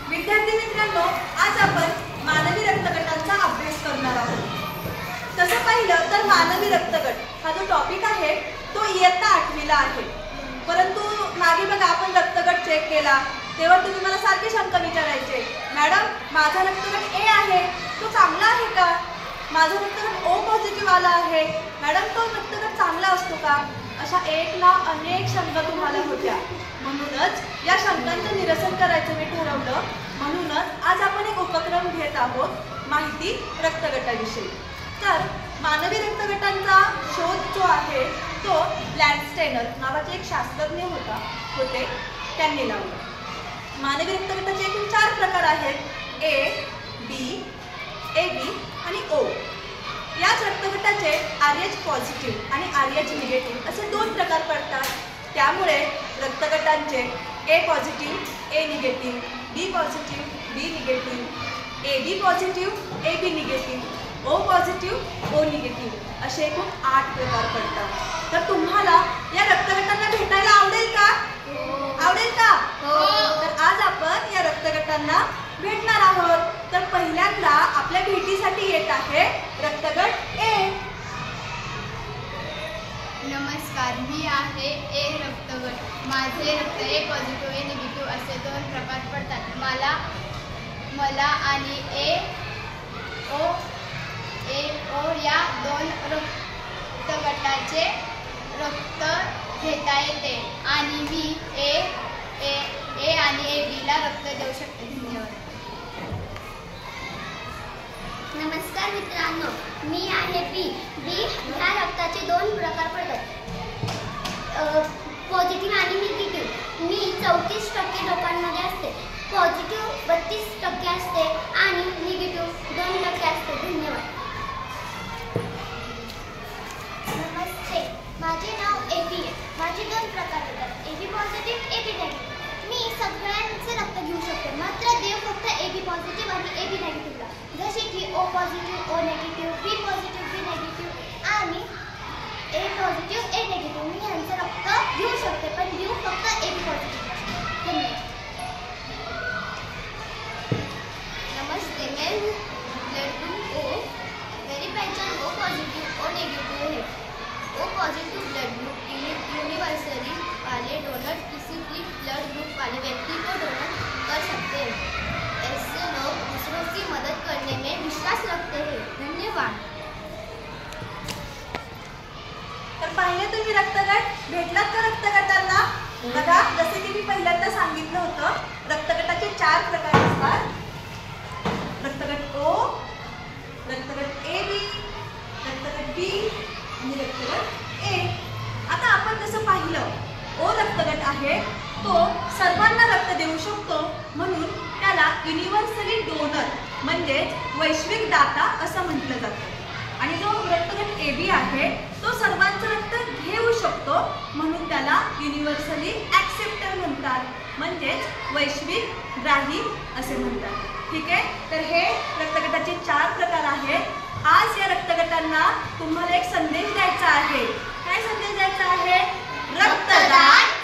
विद्यार्थी मित्रांनो, आज आपण मानवी रक्तगटांचा अभ्यास करणार आहोत। तसं पाहिलं तर मानवी रक्तगट हा जो टॉपिक आहे तो इयत्ता 8वीला आहे। परंतु मागे बघा आपण रक्तगट चेक केला तेव्हा तुम्ही मला सारखे शंका विचारायचे, मॅडम माझा रक्तगट ए आहे तो चांगला आहे का? माझा रक्तगट ओ पॉझिटिव्ह आला आहे, मॅडम तो रक्तगट चांगला असतो का? अशा एक ना अनेक शंका तुम्हाला होत्या। म्हणूनच या शंकांचं निरसन करायचं मी ठरवलं। म्हणूनच आज आपण एक उपक्रम घेत आहोत, माहिती रक्तगटाविषयी। तर मानवी रक्तगटांचा शोध जो आहे तो लँडस्टेनर नावाचे एक शास्त्रज्ञ होते त्यांनी लावला। मानवी रक्तगटाचे एकूण 4 प्रकार आहेत, ए, बी, AB आणि O। याच रक्तगटाचे RH पॉझिटिव्ह आणि RH निगेटिव्ह असे 2 प्रकार पडतात। त्यामुळे रक्तगटांचे A positive, A negative, B positive, B negative, AB positive, AB negative, O positive, O negative असे एकूण 8 प्रकार पडतात। तर तुम्हाला या रक्तगटांना भेटायला आवडेल का? आवडेल का? तर आज आपण या रक्तगटांना भेटणार आहोत। तर पहिल्यांदा आपल्या भेटीसाठी येत आहे रक्तगट ए। नमस्कार, मी आहे ए रक्तगट। माझे रक्त ए पॉझिटिव्ह ए निगेटिव्ह असे 2 प्रकार पडतात। मला आणि ओ या 2 रक्तगटाचे रक्त घेता येते आणि मी ए आणि AB ला रक्त देऊ शकते। धन्यवाद। नमस्कार मित्रांनो, मी आहे बी ह्या रक्ताचे 2 प्रकार पडतात, पॉझिटिव्ह आणि निगेटिव्ह। मी 34% लोकांमध्ये असते, पॉझिटिव्ह 32% असते आणि निगेटिव्ह 2% असते। धन्यवाद। नमस्ते, माझे नाव AB आहे। माझे 2 प्रकार पडतात, AB पॉझिटिव्ह, AB निगेटिव्ह। मी सगळ्यांचे रक्त घेऊ शकते, मात्र देव फक्त AB पॉझिटिव्ह आणि AB निगेटिव्हला, जसे की O positive, O negative, B positive, B negative आणि A पॉझिटिव्ह, A निगेटिव्ह। मी यांचं रक्त घेऊ शकते, पण देव फक्त AB पॉझिटिव्ह। धन्यवाद। नमस्ते, मैं ब्लड ग्रुप O। मेरी पहचान O पॉजिटिव O नेगेटिव है। O positive blood group universally वाले डोनर किसी भी ब्लड ग्रुप वाले व्यक्ति को डोनर कर सकते हैं। ऐसे लोग दूसरों की मदद करने में विश्वास रखते हैं। धन्यवाद। तर पाहिले तुम्ही रक्तगट भेटलात का रक्तगटांना? बघा, जसे की मी पहिल्यांदा सांगितलं होतं, रक्तगटाचे 4 प्रकार असतात, रक्तगट O, रक्तगट AB, रक्तगट B आणि रक्तगट A। आता आपण जसं पाहिलं, O रक्तगट आहे तो सर्वांना रक्त देऊ शकतो, म्हणून त्याला युनिव्हर्सली डोनर म्हणजेच वैश्विक दाता असं म्हटलं जातं। आणि जो रक्तगट AB आहे तो सर्वांचं रक्त घेऊ शकतो, म्हणून त्याला युनिव्हर्सली ॲक्सेप्टर म्हणतात, म्हणजेच वैश्विक ग्राही असे म्हणतात। ठीक आहे, तर हे रक्तगटाचे 4 प्रकार आहेत। आज या रक्तगटांना तुम्हाला एक संदेश द्यायचा आहे। काय संदेश द्यायचा आहे? रक्तदान